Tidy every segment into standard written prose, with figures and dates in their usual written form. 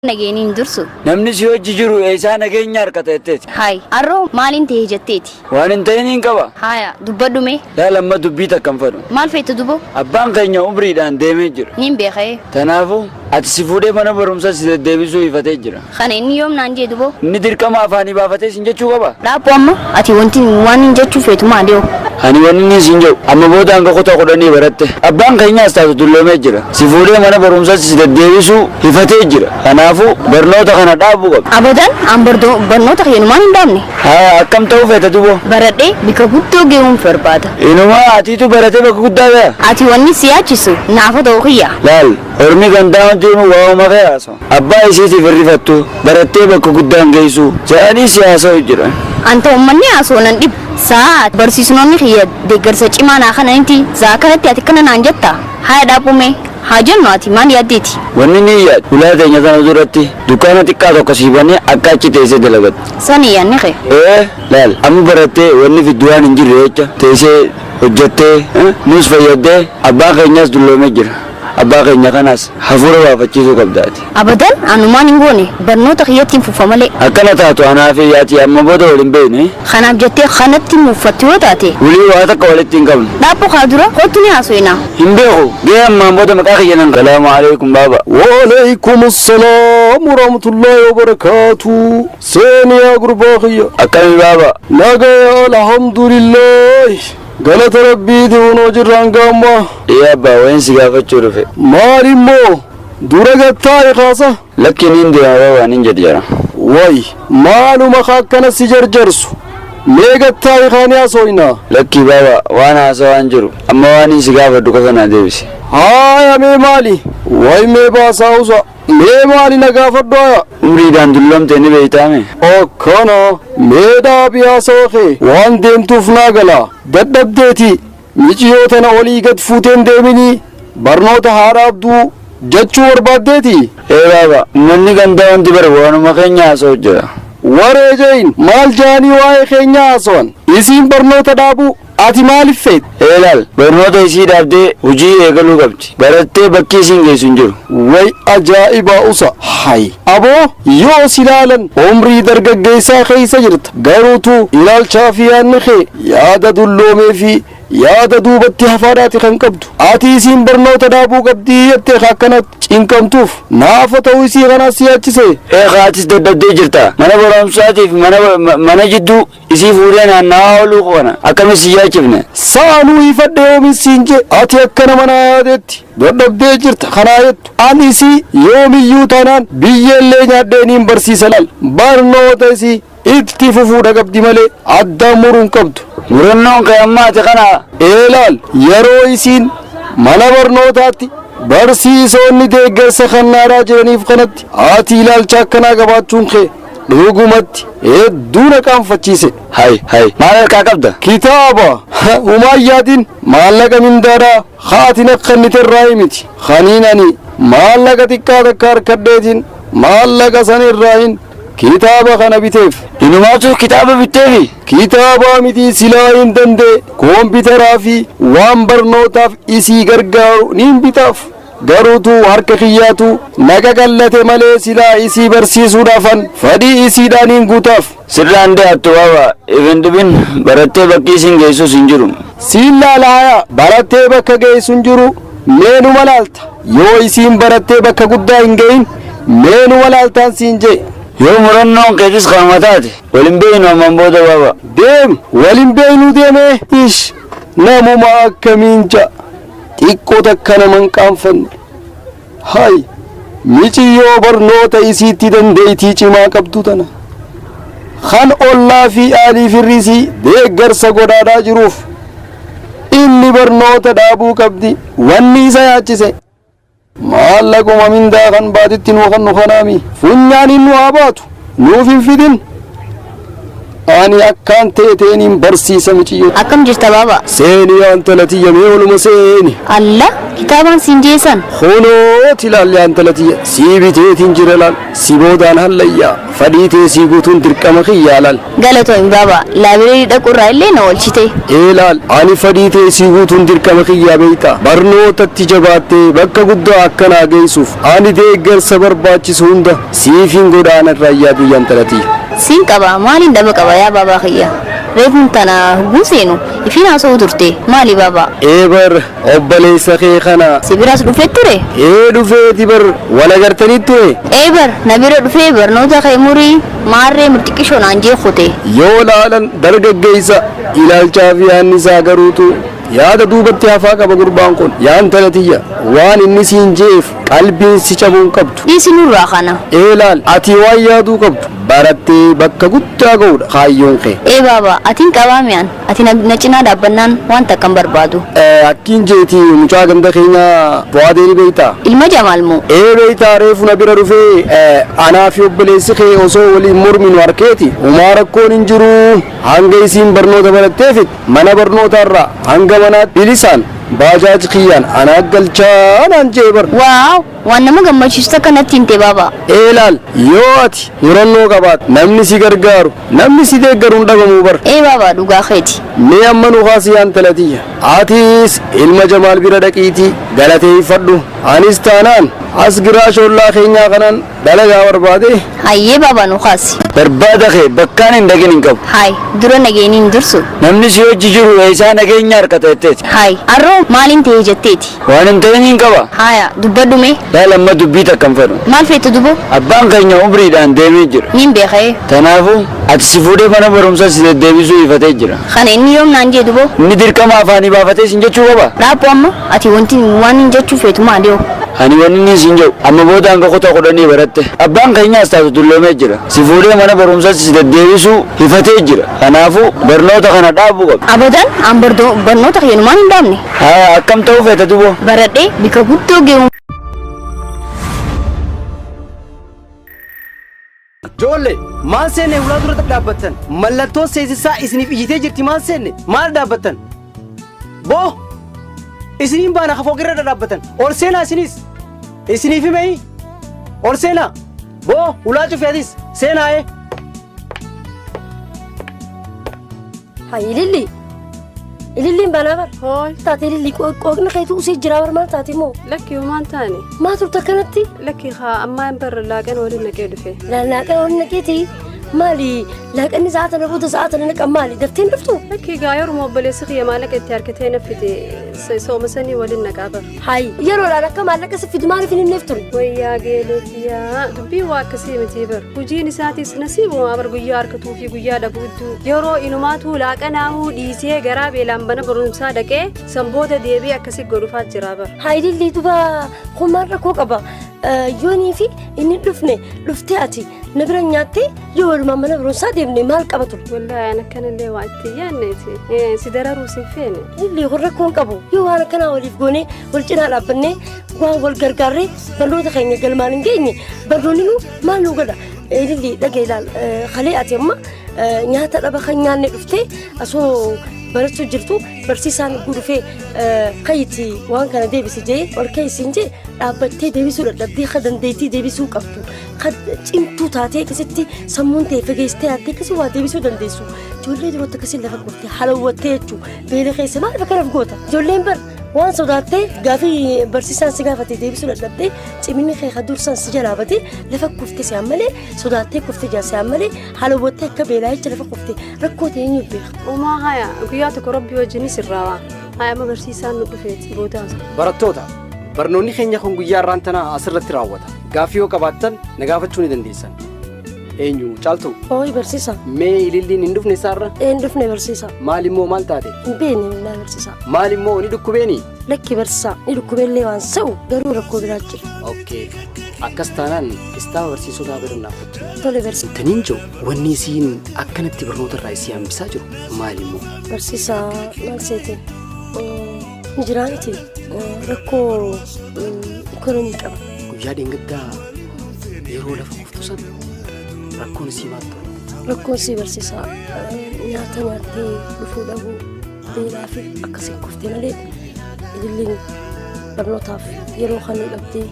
Nageenin dursu. Namni si hojii jiru eessaa nageenya harkateetteeti. Hai, arroo maaliin ta'e jetteeti? Waan hin ta'in hin qaba. Haya, dubbadhume. Lamma dubbii takkan fadhu. Maal feetu dubbo? Abbaan keenya umriidhaan deemee jira. Nin beekee. Kanaafuu ati si fuudhee mana barumsaa si deddeebisuu ifatee jira. Kana inni yoom naan jee dubbo? Inni dirqama afaanii baafatee sin jechuu qaba. Dhaabbu amma ati waan hin jechuu feetu maali yoo? Ani wanni sin jedhu amma booda hanga kutaa kudhanii baratte. Abbaan keenyaas taatu dulloomee jira. Si fuudhee mana barumsaa si deddeebisuu ifatee jira. Kanaafuu barnoota kana dhaabuu qaba. Abadan an barnoota keenumaan hin dhaabne. Haa akkam ta'uu feeta dubbo? Baradhee bika guddoo geemuun barbaada. Inumaa atiitu baratee bakka guddaa ga'a. Ati wanni si yaachisu naafa ta'uu kiyya. Laal ormi gandaa wanti nu waa'uma fe'aaso. Abbaa isiitiif hirrifattu barattee bakka guddaan geessu jedhanii siyaasa'u jiran. Anta uummanni haasoonan dhib saat barsiisnoonni kiyya deeggarsa cimaa naa kananitti zaakanatti ati kana naan jetta haa dhaabume haa jennu ati maal yaaddeeti? Wanni ni yaad ulaa teenya sana duratti dukkaana xiqqaa tokko siifannee akka achi teessee dalagatu. Sani yaadni kee? Laal amma barattee wanni fidduwaan hin jirre jecha teessee hojjettee nus fayyaddee abbaa keenyaas dulloomee jira. Abbaa keenya kanaas hafuura baafachiisuu qabdaati. Abadan anumaan hin goone barnoota kiyyattiin fufa malee. Akkana taatu anaa fi yaati amma booda waliin beekne. Kanaaf jettee kanatti muuffattu yoo taate. Ulii waa takka walitti hin qabnu. Dhaabbu kaa dura kottu ni haasofna. Hin beeku gahee ammaan booda maqaa kiyya nan salaamu alaikum baaba. Waalaikum assalaam warahmatullahi wabarakatuh. Seeni yaa gurbaa kiyya. Akkami baaba. Nagaya alhamdulillah. Galata rabbiiti hunoo jirraan gaamma. Abbaa wayin si gaafachuu dhufe. Maal immoo dura gattaa'i kaasa. Lakkiin hin deema baabaan hin jedhi jara. Wayi maaluma akkana si jarjarsu. Mee gattaa'i kaanii haasofnaa. Lakkii baaba waan haasawaan jiru amma waan si gaafadhu qofa naa deebisi. Haaya mee maali? Wayi mee baasaa usa. Mee maali na gaafadhu haa? Umriidhaan dulloomte ni beeytaame. Akkana mee dhaabii haasawaa kee waan deemtuuf naa galaa. Dadhabdeeti miciyoo tana olii gad fuuteen deeminii barnoota haadhaabduu jechuu barbaaddeeti. Baaba uummanni gandaa wanti bara waanuma keenya haasa'u jira. Waree jeeyin maal jaanii waa'ee keenya haasawan isiin barnoota dhaabuu ati maaliif feet? Laal barnoota isii dhaabdee hojii eegaluu qabdi. Barattee bakki isiin geessu hin jiru. Way ajaa'ibaa usa. Hay aboo yoo si ilaalan umrii dargaggeessaa keessa jirta garuutu ilaalchaa fi yaadni kee yaada dulloomee fi yaada duubatti hafaadhaati kan qabdu. Ati isiin barnoota dhaabuu qabdii jettee akkanatti cinqamtuuf naafa ta'uu isii kanaas siyaachise. Aatis dadhabdee jirta. Mana barumsaatiif mana jidduu isii fuudhee naannawaa ooluu kana akkamis si yaachifne. Saanuu ifadhe yoomin siin je ati akkana mana yaadetti dadhabdee jirta kanaa jettu. Ani isii yoomiyyuu taanaan biyyeellee nyaadheeniin barsiisa laal barnoota isii itti fufuudha qabdi malee addaan muruun qabdu. Murannoon kee ammaati kana. Laal yeroo isiin mana barnootaatti barsiisonni deeggarsa kannaaraa jiraniif kanatti ati ilaalcha akkanaa qabaachuun kee dhugumatti hedduu na qaanfachiise. Hay maal harkaa qabda? Kitaaba umayyaatiin maallaqa mindaadhaa haatiin akka inni irraa miti. Kaniin ani maallaqa xiqqaa takka harkadheetiin maallaqa san irraa hin kitaaba kana biteef. Inumaatu kitaaba bitteefi? Kitaaba miti silaa hin danda'e koompitaraa fi waan barnootaaf isii gargaaru niin bitaaf. Garuutu harka kiyyaatu naga gallate malee silaa isii barsiisuudhaafan fadhii isiidhaan hin guutaaf. Sirraan dee'attu baaba ibindibin barattee bakki isiin geessus hin jiru. Siin laalaaya barattee bakka geessu hin jiru meenuma laalta yoo isiin barattee bakka guddaa hin gahin meenuma laaltaan siin jee. Yoo murannoon keetis qaama taate waliin beeynu ammaan booda baaba. Deem waliin beeynuu deemee ish namuma akkamiin ja'a. Xiqqoo takka nama hin qaanfanne. Hay miciyyoo barnoota isiitti dandeettii cimaa qabdu tana. Kan ollaa fi aalii firrisii deeggarsa godhaadhaa jiruuf inni barnoota dhaabuu qabdi wanni isa yaachise. Maallaquma mindaa kan baatitti nuu kan nu kanaami funyaan inni haa baatu nuuf hin fidin. ani akkaan teeteeniin barsiisa miciyyo. Akkam jirta baaba? Seeni antalatiyya mee oluma seeni. Alla kitaabaan siin jeesan. Honooti ilaallee antalatiyya sii biteetiin jira laal si boodaan hallayyaa fadhii teessii guutuun dirqama kiyyaa laal. Galatoon baaba laabireerii dhaqurraa illee na oolchite. Laal ani fadhii teessii guutuun dirqama kiyyaa beeyta barnootatti jabaattee bakka guddaa akkanaa geessuuf ani deeggarsa barbaachisu hunda siifin godaana raayyaa biyya antalatiyya. Siin qaba maaliin dhaba qaba yaa baabaa kiyya. Reefun tana guuseenu ifiin haasa'u turte maali baaba? Bar obboleessa kee kana. Si biraas dhufee ture? Dhufeeti bar wal agartanii ture? Bar na bira dhufee barnoota kee murii maarree murtiqishoo naan jeequte. Yoo laalan dargaggeessa ilaalchaa fi yaanni isaa garuutu yaada duubatti hafaa qaba gurbaan kun yaa antalatiyya waan inni siin jeef qalbiin si cabuun qabdu. Dhiisinurraa kana. Laal ati waan yaaduu qabdu barattee bakka guddaa ga'uudha kaayyoon kee. Baaba atiin qabaa mi'aan ati na cinaa dhaabbannaan waan takkan barbaadu. Akkiin jeeti mucaa ganda keenya bu'aadee ni beeytaa? Ilma Jamaal moo? Beeytaa reefu na bira dhufee anaa fi obboleessi kee osoo waliin morminu harkeeti umaa rakkoon hin jiru hanga isiin barnoota baratteefit mana barnootaarraa hanga manaatti bilisaan baajaaji kiyyaan anaa galchaa naan jee bar. Waaw waan nama gammachiisu kanatti himte baaba. Laal yoo ati murannoo qabaat namni si gargaaru namni si deeggaru hin dhabamu bar. Baaba dhugaa keeti. Mee amma nu kaasii antalatiyya atis ilma Jamaal bira dhaqiitii galateeffadhu anis taanaan as giraashoollaa keenyaa kanaan dalagaa barbaade. Hayyee baaba nu kaasi. Barbaada kee bakkaan hin dhagin hin qabu. Hayi dura nageenya hin dursu. Namni si hojii jiru isaa nageenya harkata jetteeti. Hayi arroo maaliin ta'e jetteeti. Waan hin ta'in hin qaba. Haya dubbadhu mee. Amma dubbii takkan fedhu. Maal feetu dubbo? Abbaan keenya umriidhaan deemee jira. Nin beekee. Kanaafuu ati si fuudhee mana barumsaa si deddeebisuu ifatee jira. Kana inni yoom naan jee dubbo? Inni dirqama afaanii baafatee sin jechuu qaba. Raappu amma ati waan hin jechuu feetu maali yoo? Ani wanni inni sin jedhu amma booda hanga kutaa 10 baratte. Abbaan keenyaas taatu dulloomee jira. Si fuudhee mana barumsaa si deddeebisuu ifatee jira. Kanaafuu barnoota kana dhaabuu qaba. Abadan an barnoota keenyumaan hin dhaabne. Akkam ta'uu feeta dubbo? Baradhee bika guddoo geemu. Jolle maal seenne ulaa dura dhaabbatan mallattoo seesisaa isiniif ijitee jirti maal seenne maal dhaabbatan boo isiniin baana hafoo irra dhaabbatan ol seenaa isiniif himee ol seenaa boo ulaa cufeetis seenaa Hayi Ililliin baanaa bar. Hooy. Taatee ilillii qooqna keetu usii jira bar maal taate moo? Lakki uumaan taane. Maa turte akkanatti? Lakki haa ammaan bar laaqana waliin naqee dhufe. Laaqana waliin naqeeti maali laaqanni sa'aatana booda sa'aatana naqan maali dafteen dhuftu? Lakki gaa yeroo obboleessi kiyya maallaqa itti harkatee naffite sooma sanii waliin naqaa bar. Hayi yeroodhaan akka maallaqa si fidi maaliif hin himneef ture? Wayyaa geeletiyaa dubbii waa akkasii miti bar. Hojiin isaatis nasiibuma bar guyyaa harkatuu fi guyyaa dhabuutu yeroo inumaatu laaqanaa'uu dhiisee garaa beelaan bana barumsaa dhaqee sanboota deebii akkasii godhuufaa jira bar. Hayi lillii duba kumaan rakkoo qaba. Yoonii fi inni dhuftee ati na bira nyaattee yoo walumaan mana barumsaa deemne maal qaba ture? Wallaahi an akkanallee waa itti yaanneeti si dararuu si feene. Lillii kun rakkoon qabu yoo waan akkanaa waliif goonee wal cinaa dhaabbannee waan wal gargaarree barnoota keenya galmaan hin geenye barnoonni nu maal nu godha? Lillii dhagee ilaal kalee ati amma nyaata dhaba kan nyaanne dhuftee asoo barachuu jirtu barsiisaan gudufee kayitii waan kana deebisi jee ol keessiin jee dhaabbattee deebisuu dadhabdee ka dandeettii deebisuu qabdu ka cimtuu taatee akkasitti sammuun ta'e fageessitee yaattee akkasii waa deebisuu dandeessu ijoollee duroota akkasii lafa gortee halawwattee jechuu beela keessa maal bakka laf goota ijoolleen bar waan sodaattee gaafii barsiisaan si gaafatee deebisuu dadhabdee ciminni kee dursaan si jalaabatee lafa kuftee si'an malee sodaattee kuftee si'an malee halawwattee akka beelaa jecha lafa kuftee rakkoo ta'e ni beeka. Uumaa haya guyyaa tokko rabbii wajjinis irraa haya amma barsiisaan nu dhufeeti booda. Barattoota barnoonni keenya kun guyyaa irraan tana asirratti raawwata. Gaafii yoo qabaattan na gaafachuu ni dandeessan. Eenyu caaltu? Hooyi barsiisa. Mee ililliin hin dhufne isaarra? Hin dhufne barsiisa. Maal immoo maal taate? Hin beekne naa barsiisa. Maal immoo ni dhukkubeeni? Lakki barsiisa ni dhukkubeellee waan sa'u garuu rakkoo biraa jira. Okay. Akkas taanaan istaama barsiisotaa bira naafatu. Tole barsiisa. Taniin jiru wanni isiin akkanatti barnoota irraa isii hambisaa jiru maal immoo? Barsiisa maal seete? Ni jiraaniti rakkoo ikonomii qaba. Guyyaa dheengaddaa yeroo lafa kuftu sana rakkoon isii maal ta'u? rakkoonsi barsiisaa nyaata nyaattee dhufuu dhabuu beelaa fi akkasiin kuftee malee ililliin barnootaaf yeroo kan dhabdee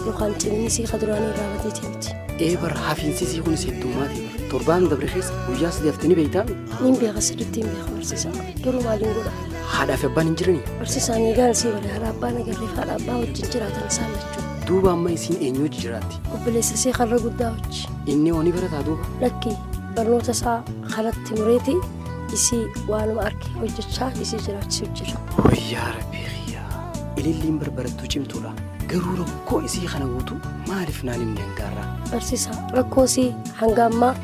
yookaan ciniinsii kaduraanii irraa bateetii miti. Bar hafiinsisii kunis heddummaati torbaan dabre keessa guyyaa sadii haftanii beeytaami. Niin beeka sirriitti hin beeka barsiisaa garuu maaliin godha. Haadhaaf abbaan hin jiranii? Barsiisaan eegaan sii bare haadha abbaan agarreef haadha abbaa wajjin jiraatan isaan lachuu. Duuba amma isiin eenyu wajji jiraatti? Obboleessa isee karra guddaa wajji. Inni hooni barataa duuba? Lakkii barnoota isaa karatti mureeti isii waanuma arge hojjechaa isii jiraachisuu jira. Wayyaa rabbii xiyyaa ililliin barbarattuu cimtuudha. Garuu rakkoo isii kana guutuu maaliif naan himne hangaarraa? Barsiisaa rakkoo isii hanga ammaa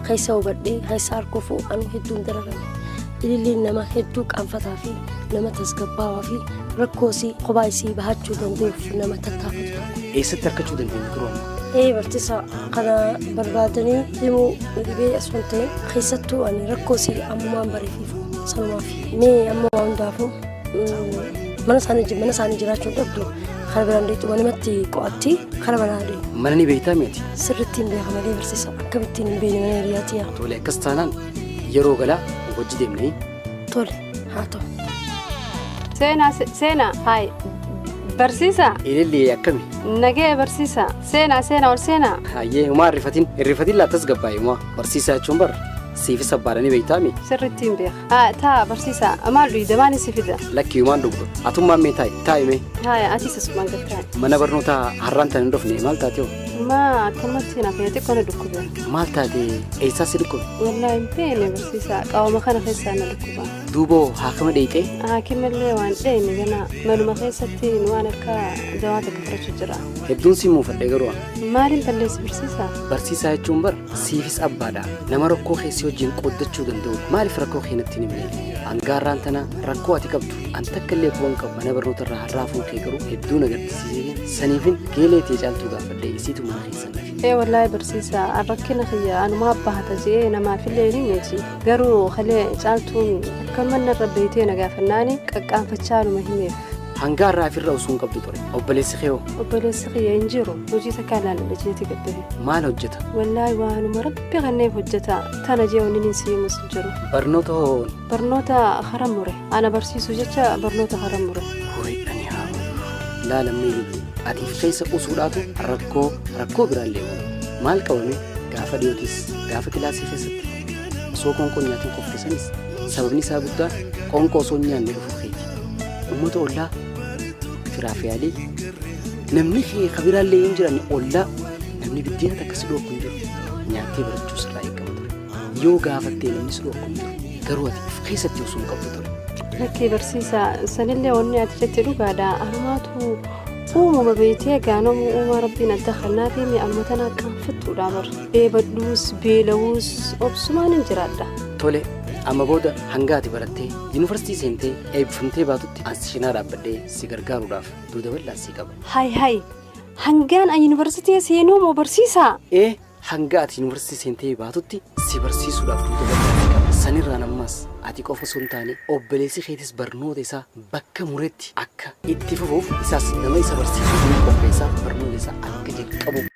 keessa hubadhee keessa arguufuu anu hedduun dararame. Ililliin nama hedduu qaanfataa fi nama tasgabbaawaa fi rakkoo isii kophaa isii bahachuu danda'uuf nama tattaafatu. Eessatti argachuu dandeenya garuu amma? Barsiisaa kana barbaadanii himuu dhibee as waan ta'eef keessattuu ani rakkoo isii ammumaan bareefiifu sanumaaf mee amma waa hundaafuu mana isaanii jiraachuu dhabdu kara biraan deetu manumatti qo'atti kara banaa deemu. Mana ni beektaa miti? Sirriitti hin beeka malee barsiisaa akkamittiin hin beekne mana hiriyaati yaa. Tole akkas taanaan yeroo galaa wajji deemnee. Tole haa ta'u. Seenaa hayi barsiisaa. Ilillee akkami? Nagee barsiisaa seenaa ol seenaa. Hayyee umaa irrifatiin laattas gabbaa'e umaa barsiisaa jechuun bara siifis abbaadhanii beektaami? Sirriitti hin beeka. Taa barsiisaa maal dhuyda maal si fida? Lakkii umaan dhugdu atummaan mee taa'ime? Haaya atis asumaan gattaa. Mana barnootaa har'aan tan hin dhufne maal taate hoo? Maa akkamatti naaf yaa xiqqoo na dhukkube. Maal taate eessaa si dhukkube? Wallaahi hin beekne barsiisaa qaawuma kana keessaa na dhukkuba. Duuboo haakama dheeyxee? Haakimallee waan dheeyne ganaa manuma keessatti waan akka dawaa takka fudhachuu jira. Hedduun si muufadhee garuu maaliin balleessi barsiisaa? Barsiisaa jechuun bara siifis abbaadha. Nama rakkoo keessi wajjin qooddachuu danda'udha. Maaliif rakkoo keenyatti hin himne? Hangaarraan tana rakkoo ati qabdu an takka illee bu'aan qabu mana barnoota irraa har'aafuun kee garuu hedduu agarsiisee saniifin geelee tee caaltuu gaafadhee isiitu mana keessan lafi. Wallaahi barsiisaa rakkina kiyya anumaa baata jee namaafillee ni meeti garuu kalee caaltuun akka manna irra beeytee na gaafannaani qaqqaanfachaa numa himeef. Hangaarraa ofirra usuun qabdu ture. Obboleessi kee hoo? Obboleessi kiyya hin jiru. Hojii takka ilaalle jeeti gabbabe. Maal hojjeta? Wallaahi waanuma rabbi kanneef hojjeta. Tana jee wanni hin siimus hin jiru. Barnoota hoo? Barnoota haram mure. Ana barsiisu jecha barnoota haram mure. Horii ani haa laalamni illee atiif keessa usuudhaatu rakkoo biraallee oolu. Maal qabame gaafa dhiyootis gaafa kilaasii keessatti osoo qoonqoo nyaatiin qoftisanis sababni isaa guddaan qoonqoo osoo nyaanne dhufu keeti. Uummata ollaa firaafi namni kee kabiraallee hin jiran ollaa namni biddeena takka si dhooku hin jiru nyaattee barachuu sirraa eegama ture yoo gaafattee namni si dhooku hin jiru garuu ati if keessatti osoo hin qabdu ture. Lakkii barsiisaa sanillee wanni ati jettee dhugaadha anumaatu uumama beeytee gaanomu uuma rabbiin adda kannaa fi mi'aanuma tanaa qaanfattuudha bar beebadhuus beelawuus obsumaan hin jiraadha. Tole amma booda hanga ati barattee yuunivarsiitii seentee eebbifamtee baatutti ansi cinaa dhaabbadhee si gargaaruudhaaf duuda bal'aa si qaba. Hayi hangaan an yuunivarsiitii seenuu moo barsiisaa? Hanga ati yuunivarsiitii seentee baatutti si barsiisuudhaaf duuda bal'aa si qaba. Sanirraan ammas ati qofa osoo hin taane obboleessi keetis barnoota isaa bakka muretti akka itti fufuuf isaas nama isa barsiisuuf qopheessaa barnoota isaa akka jalqabu.